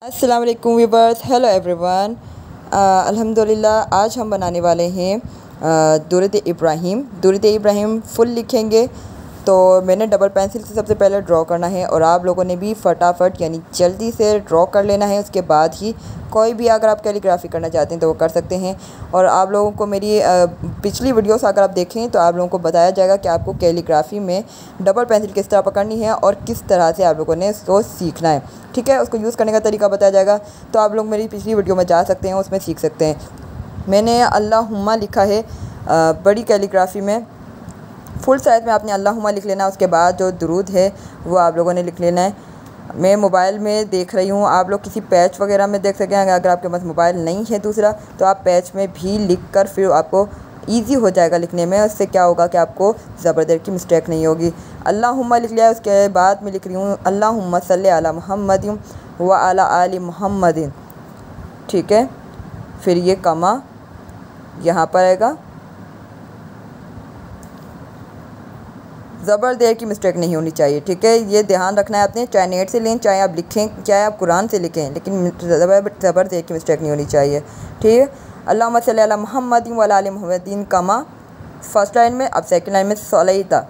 अस्सलाम वालेकुम viewers, hello everyone. अल्हम्दुलिल्लाह आज हम बनाने वाले हैं दुरूद इब्राहिम फुल लिखेंगे। तो मैंने डबल पेंसिल से सबसे पहले ड्रॉ करना है और आप लोगों ने भी फटाफट यानी जल्दी से ड्रॉ कर लेना है। उसके बाद ही कोई भी अगर आप कैलीग्राफी करना चाहते हैं तो वो कर सकते हैं। और आप लोगों को मेरी पिछली वीडियोस अगर आप देखें तो आप लोगों को बताया जाएगा कि आपको कैलीग्राफी में डबल पेंसिल किस तरह पकड़नी है और किस तरह से आप लोगों ने उसको सीखना है। ठीक है, उसको यूज़ करने का तरीका बताया जाएगा। तो आप लोग मेरी पिछली वीडियो में जा सकते हैं, उसमें सीख सकते हैं। मैंने अल्लाहुम्मा लिखा है बड़ी कैलीग्राफी में, फुल साइज़ में आपने अल्लाहुम्मा लिख लेना। उसके बाद जो दुरूद है वो आप लोगों ने लिख लेना है। मैं मोबाइल में देख रही हूँ, आप लोग किसी पैच वगैरह में देख सकें। अगर आपके पास मोबाइल नहीं है दूसरा तो आप पैच में भी लिख कर फिर आपको ईज़ी हो जाएगा लिखने में। उससे क्या होगा कि आपको ज़बरदस्त की मिस्टेक नहीं होगी। अल्लाहुम्मा लिख लिया, उसके बाद मैं लिख रही हूँ अल्लाहुम्मा सल्ली अला मुहम्मदिन व अला आलि मुहम्मदिन। ठीक है, फिर ये कमा यहाँ पर आएगा। ज़बर देर की मिस्टेक नहीं होनी चाहिए। ठीक है, ये ध्यान रखना है आपने, चाहे नेट से लें, चाहे आप लिखें, चाहे आप कुरान से लिखें, लेकिन ज़बर देर की मिस्टेक नहीं होनी चाहिए। ठीक है, अल्लाहुम्मा सल्ली अला मुहम्मदिन व अला आलि मुहम्मदिन कमा फर्स्ट लाइन में। अब सेकंड लाइन में सल्लैता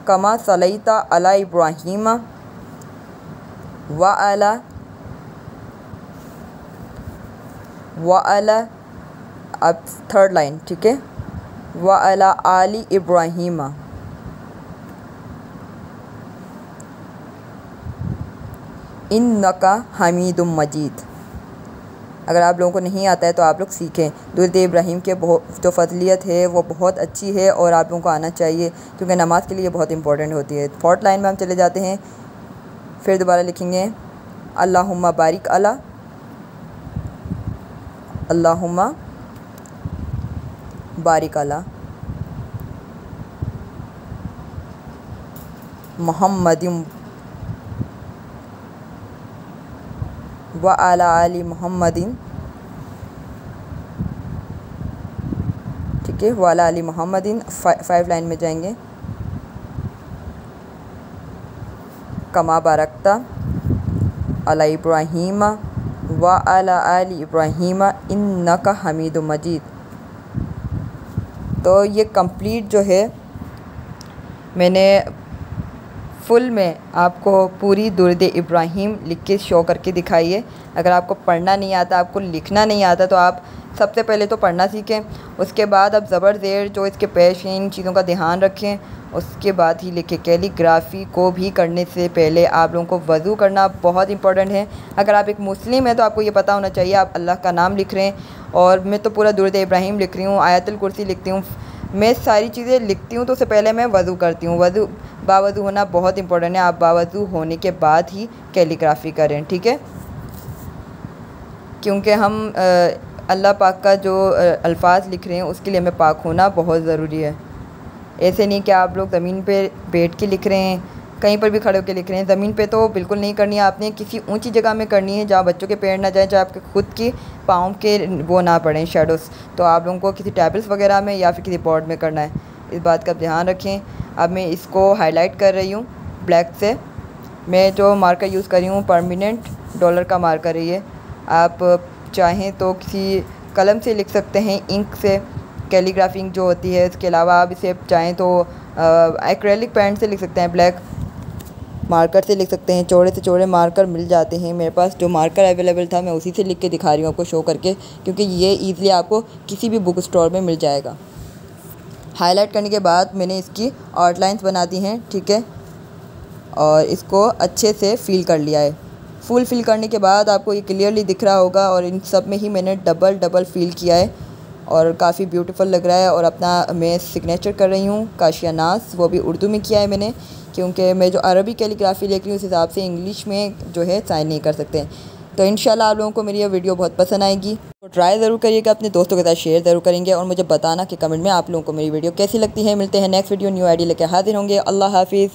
कमा सल्लैता अला इब्राहीम व अला अब थर्ड लाइन। ठीक है, व अला आलि इब्राहीम इन्नका हमीदुम मजीद। अगर आप लोगों को नहीं आता है तो आप लोग सीखें। दुरूद इब्राहिम के जो फजलियत है वो बहुत अच्छी है और आप लोगों को आना चाहिए, क्योंकि नमाज के लिए बहुत इंपॉर्टेंट होती है। फोर्थ लाइन में हम चले जाते हैं, फिर दोबारा लिखेंगे अल्लाहुम्मा बारिक अला, अल्लाहुम्मा बारिक अला मुहम्मदिन व अला आलि मुहम्मदिन। ठीक है, व अला आलि मुहम्मदिन। 5 लाइन में जाएंगे, कमा बारकता अला इब्राहीम व अला आलि इब्राहीम इन्नका हमीदुम मजीद। तो ये कंप्लीट जो है मैंने फुल में आपको पूरी दुरूद इब्राहिम लिख के शो करके दिखाई है। अगर आपको पढ़ना नहीं आता, आपको लिखना नहीं आता, तो आप सबसे पहले तो पढ़ना सीखें। उसके बाद अब ज़बर ज़ेर जो इसके पेश हैं, इन चीज़ों का ध्यान रखें। उसके बाद ही लिखें। कैलीग्राफी को भी करने से पहले आप लोगों को वज़ू करना बहुत इंपॉर्टेंट है। अगर आप एक मुस्लिम हैं तो आपको ये पता होना चाहिए आप अल्लाह का नाम लिख रहे हैं। और मैं तो पूरा दुरूद इब्राहिम लिख रही हूँ, आयतुल कुर्सी लिखती हूँ, मैं सारी चीज़ें लिखती हूँ। तो उससे पहले मैं वज़ू करती हूँ। बावज़ू होना बहुत इंपॉर्टेंट है। आप बावज़ू होने के बाद ही कैलीग्राफी करें। ठीक है, क्योंकि हम अल्लाह पाक का जो अल्फाज लिख रहे हैं उसके लिए हमें पाक होना बहुत ज़रूरी है। ऐसे नहीं कि आप लोग ज़मीन पे बैठ के लिख रहे हैं, कहीं पर भी खड़े होकर लिख रहे हैं। ज़मीन पे तो बिल्कुल नहीं करनी है आपने, किसी ऊंची जगह में करनी है जहाँ बच्चों के पैर ना जाए, जहाँ आपके खुद के पाँव के वो ना पड़ें शेडोज़। तो आप लोगों को किसी टैबलेट्स वगैरह में या फिर किसी बोर्ड में करना है, इस बात का ध्यान रखें। अब मैं इसको हाईलाइट कर रही हूँ ब्लैक से। मैं जो मार्कर यूज़ कर रही हूँ परमानेंट डॉलर का मार्कर है ये। आप चाहें तो किसी कलम से लिख सकते हैं, इंक से कैलीग्राफी इंक जो होती है। इसके अलावा आप इसे चाहें तो एक्रेलिक पेंट से लिख सकते हैं, ब्लैक मार्कर से लिख सकते हैं। चौड़े से चौड़े मार्कर मिल जाते हैं, मेरे पास जो मार्कर अवेलेबल था मैं उसी से लिख के दिखा रही हूँ आपको शो करके, क्योंकि ये ईज़िली आपको किसी भी बुक स्टोर में मिल जाएगा। हाईलाइट करने के बाद मैंने इसकी आउटलाइंस बना दी हैं। ठीक है, और इसको अच्छे से फिल कर लिया है। फुल फिल करने के बाद आपको ये क्लियरली दिख रहा होगा, और इन सब में ही मैंने डबल फिल किया है और काफ़ी ब्यूटीफुल लग रहा है। और अपना मैं सिग्नेचर कर रही हूँ काशियानास, वो भी उर्दू में किया है मैंने, क्योंकि मैं जो अरबी कैलीग्राफी लिख रही हूँ उस हिसाब से इंग्लिश में जो है साइन नहीं कर सकते। तो इंशाल्लाह आप लोगों को मेरी ये वीडियो बहुत पसंद आएगी। तो ट्राई ज़रूर करिएगा, अपने दोस्तों के साथ शेयर ज़रूर करेंगे और मुझे बताना कि कमेंट में आप लोगों को मेरी वीडियो कैसी लगती है। मिलते हैं नेक्स्ट वीडियो न्यू आईडी लेकर हाजिर होंगे। अल्लाह हाफिज़।